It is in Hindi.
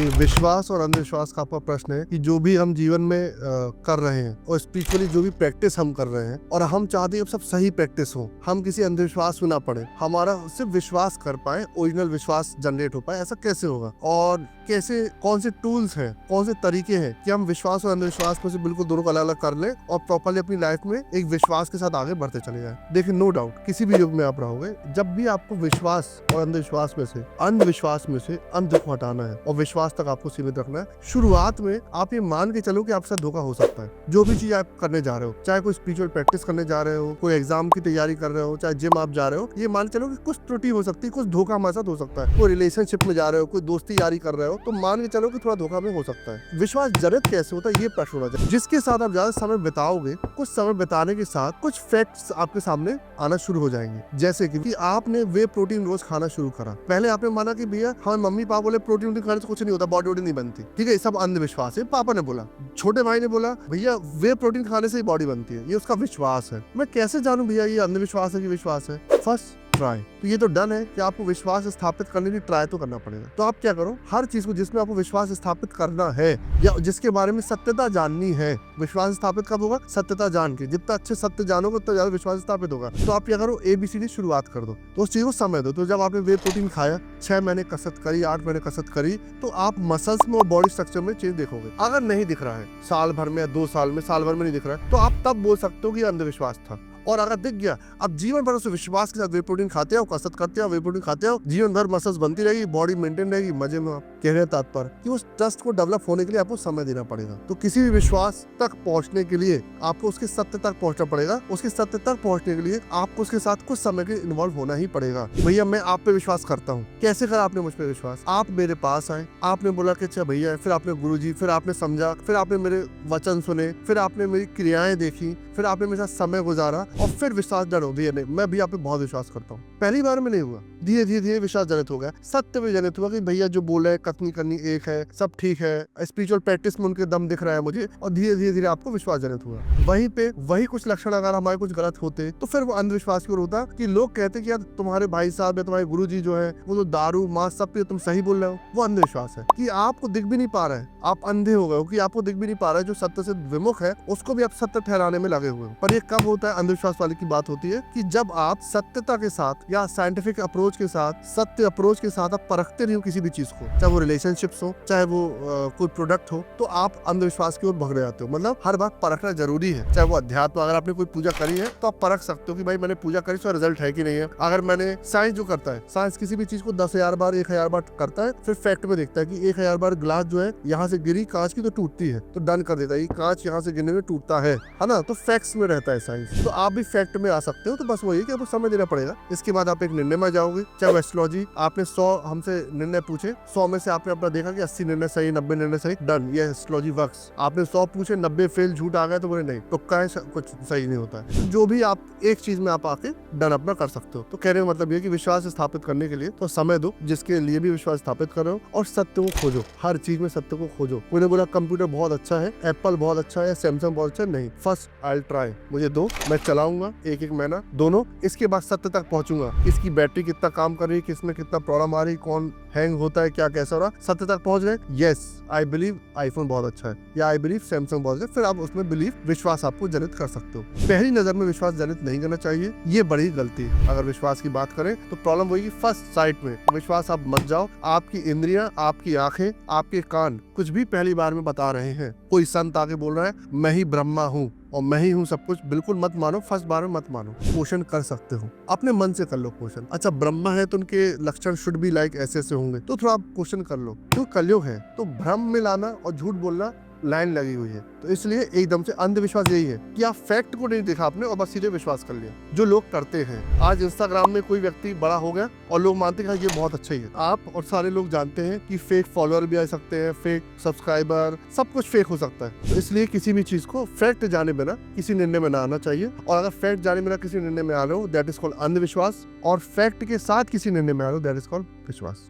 कि विश्वास और अंधविश्वास का आपका प्रश्न है कि जो भी हम जीवन में कर रहे हैं और स्पिरिचुअली जो भी प्रैक्टिस हम कर रहे हैं और हम चाहते हैं सब सही प्रैक्टिस हो, हम किसी अंधविश्वास में ना पड़े, हमारा सिर्फ विश्वास कर पाए, ओरिजिनल विश्वास जनरेट हो पाए, ऐसा कैसे होगा और कैसे, कौन से टूल्स हैं, कौन से तरीके हैं कि हम विश्वास और अंधविश्वास में से बिल्कुल दोनों को अलग अलग कर लें और प्रॉपर्ली अपनी लाइफ में एक विश्वास के साथ आगे बढ़ते चले जाए। देखिए, नो डाउट किसी भी युग में आप रहोगे, जब भी आपको विश्वास और अंधविश्वास में से, अंधविश्वास में से अंध को हटाना है और विश्वास तक आपको सीमित रखना है। शुरुआत में आप ये मान के चलो कि आपके साथ धोखा हो सकता है। जो भी चीज आप करने जा रहे हो, चाहे कोई स्पिरिचुअल प्रैक्टिस करने जा रहे हो, कोई एग्जाम की तैयारी कर रहे हो, चाहे जिम आप जा रहे हो, ये मान चलो कि कुछ त्रुटि हो सकती है, कुछ धोखा हमारे साथ हो सकता है। कोई रिलेशनशिप में जा रहे हो, कोई दोस्ती यारी कर रहे हो, तो मान के चलो कि थोड़ा धोखा में हो सकता है। विश्वास जनित कैसे होता है, ये प्रश्न होना चाहिए। जिसके साथ आप ज्यादा समय बिताओगे, कुछ समय बिताने के साथ कुछ फैक्ट्स आपके सामने आना शुरू हो जाएंगे। जैसे कि आपने वे प्रोटीन रोज खाना शुरू करा। पहले आपने माना कि भैया हमारे मम्मी पापा बोले प्रोटीन खाने से कुछ नहीं होता, बॉडी वॉडी नहीं बनती, ठीक है, सब अंधविश्वास है। पापा ने बोला, छोटे भाई ने बोला भैया वे प्रोटीन खाने से ही बॉडी बनती है, ये उसका विश्वास है। मैं कैसे जानूं भैया ये अंधविश्वास है कि विश्वास है? First try. तो ये तो डन है कि आपको विश्वास स्थापित करने के लिए ट्राई तो करना पड़ेगा। तो आप क्या करो, हर चीज को जिसमें आपको विश्वास स्थापित करना है या जिसके बारे में सत्यता जाननी है, विश्वास स्थापित कब होगा? सत्यता जान के। जितना अच्छे सत्य जानोगे उतना ज्यादा विश्वास स्थापित होगा। तो आप क्या करो, ABCD शुरुआत कर दो, तो उस चीज को समय दो। तो जब आपने वे प्रोटीन खाया, 6 महीने कसरत करी, 8 महीने कसरत करी, तो आप मसल्स में और बॉडी स्ट्रक्चर में चेंज देखोगे। अगर नहीं दिख रहा है साल भर में या 2 साल में, साल भर में नहीं दिख रहा है, तो आप तब बोल सकते हो कि अंधविश्वास था। और अगर दिख गया, अब जीवन भर उस विश्वास के साथ वे प्रोटीन खाते हो, कसरत करते हो, वे प्रोटीन खाते हो, जीवन भर मसल्स बनती रहेगी, बॉडी मेंटेन रहेगी, मजे में। आप कह रहे हैं तात्पर्य कि उस ट्रस्ट को डेवलप होने के लिए आपको समय देना पड़ेगा। तो किसी भी विश्वास तक पहुंचने के लिए आपको उसके सत्य तक पहुंचना पड़ेगा। उसके सत्य तक पहुंचने के लिए आपको उसके साथ कुछ समय के इन्वॉल्व होना ही पड़ेगा। भैया मैं आप पे विश्वास करता हूँ। कैसे करा आपने मुझ पे विश्वास? आप मेरे पास आए, आपने बोला कि अच्छा भैया, फिर आपने गुरुजी, फिर आपने समझा, फिर आपने मेरे वचन सुने, फिर आपने मेरी क्रियाएं देखी, फिर आपने मेरे साथ समय गुजारा और फिर विश्वास जनित हो गया। नहीं, मैं भी आप पे बहुत विश्वास करता हूँ। पहली बार में नहीं हुआ, धीरे धीरे विश्वास जनित हो गया, सत्य में जनित हुआ कि भैया जो बोले कथनी करनी एक है, सब ठीक है, स्पिरिचुअल प्रैक्टिस में उनके दम दिख रहा है मुझे, और धीरे धीरे आपको विश्वास जनित हुआ। वहीं पे वही कुछ लक्षण अगर हमारे कुछ गलत होते तो फिर वो अंधविश्वास की ओर होता कि लोग कहते कि यार तुम्हारे भाई साहब या तुम्हारे गुरुजी जो है वो तो दारू मांस सब पे तुम सही बोल रहे हो। वो अंधविश्वास है कि आपको दिख भी नहीं पा रहा है, आप अंधे हो गए हो कि आपको दिख भी नहीं पा रहा है। जो सत्य से विमुख है उसको भी आप सत्य ठहराने में लगे हुए हो। पर ये कब होता है? अंधविश्वास वाले की बात होती है कि जब आप सत्यता के साथ या साइंटिफिक अप्रोच के साथ, सत्य अप्रोच के साथ आप परखते नहीं हो किसी भी चीज को, चाहे वो रिलेशनशिप्स हो, चाहे वो कोई प्रोडक्ट हो, तो आप अंधविश्वास की ओर भग रहे जाते हो। मतलब हर बात परखना जरूरी है। चाहे वो अध्यात्म, अगर आपने कोई पूजा करी है तो आप परख सकते हो कि भाई मैंने पूजा करी तो रिजल्ट है कि नहीं है। अगर मैंने साइंस जो करता है, साइंस किसी भी चीज को 10,000 बार 1,000 बार करता है, फिर फैक्ट में देखता है कि 1,000 बार ग्लास जो है यहाँ से गिरी कांच की तो टूटती है, तो डन कर देता है कांच यहाँ से गिरने में टूटता है ना। तो फैक्ट्स में रहता है साइंस। तो आप भी फैक्ट में आ सकते हो। तो बस वही कि आपको समय देना पड़ेगा। इसके बाद आप एक निर्णय में जाओगे। चाहे एस्ट्रोलॉजी, आपने 100 हमसे निर्णय पूछे, 100 में से आपने अपना देखा कि 80 निर्णय सही, 90 निर्णय सही, डन, ये एस्ट्रोलॉजी वर्क्स। आपने 100 पूछे, 90 फेल, झूठ आ गया, तो बोले नहीं, तुक्का है, कुछ सही नहीं होता है। जो भी आप एक चीज में आप आके डन अपना कर सकते हो। तो कहने का मतलब ये कि विश्वास स्थापित करने के लिए तो समय दो, जिसके लिए भी विश्वास स्थापित कर रहे हो, और सत्य को खोजो। हर चीज में सत्य को खोजो। कोई ने बोला कंप्यूटर बहुत अच्छा है, एप्पल बहुत अच्छा है, सैमसंग बहुत अच्छा है, नहीं, फर्स्ट आई ट्राई, मुझे दो, मैं चलाऊंगा एक महीना दोनों, इसके बाद सत्य तक पहुंचूंगा। इसकी बैटरी कितना काम कर रही है, किसमें कितना प्रॉब्लम आ रही, कौन हैंग होता है, क्या कैसा हो रहा, सत्य तक पहुंच गए, यस आई बिलीव आईफोन बहुत अच्छा है, या आई बिलीव सैमसंग बहुत अच्छा है, फिर आप उसमें बिलीव, विश्वास आपको जनित कर सकते हो। पहली नजर में विश्वास जनित नहीं करना चाहिए, ये बड़ी गलती है। अगर विश्वास की बात करें तो प्रॉब्लम वही फर्स्ट साइट में विश्वास आप मत जाओ। आपकी इंद्रियां, आपकी आंखें, आपके कान कुछ भी पहली बार में बता रहे हैं। कोई संत आगे बोल रहा है मैं ही ब्रह्मा हूँ और मैं ही हूँ सब कुछ, बिल्कुल मत मानो, फर्स्ट बार में मत मानो। क्वेश्चन कर सकते हो, अपने मन से कर लो क्वेश्चन। अच्छा ब्रह्मा है तो उनके लक्षण शुड बी लाइक ऐसे होंगे, तो थोड़ा आप क्वेश्चन कर लो। क्यों? कलयुग है तो भ्रम में लाना और झूठ बोलना लाइन लगी हुई है। तो इसलिए एकदम से अंधविश्वास यही है कि आप फैक्ट को नहीं देखा आपने और बस सीधे विश्वास कर लिया, जो लोग करते हैं। आज इंस्टाग्राम में कोई व्यक्ति बड़ा हो गया और लोग मानते हैं ये बहुत अच्छा ही है। आप और सारे लोग जानते हैं कि फेक फॉलोअर भी आ सकते हैं, फेक सब्सक्राइबर, सब कुछ फेक हो सकता है। तो इसलिए किसी भी चीज को फैक्ट जाने बिना किसी निर्णय में ना आना चाहिए। और अगर फैक्ट जाने बिना किसी निर्णय में आ रहे हो, दैट इज कॉल्ड अंधविश्वास, और फैक्ट के साथ किसी निर्णय में आ रहे हो, दैट इज कॉल्ड विश्वास।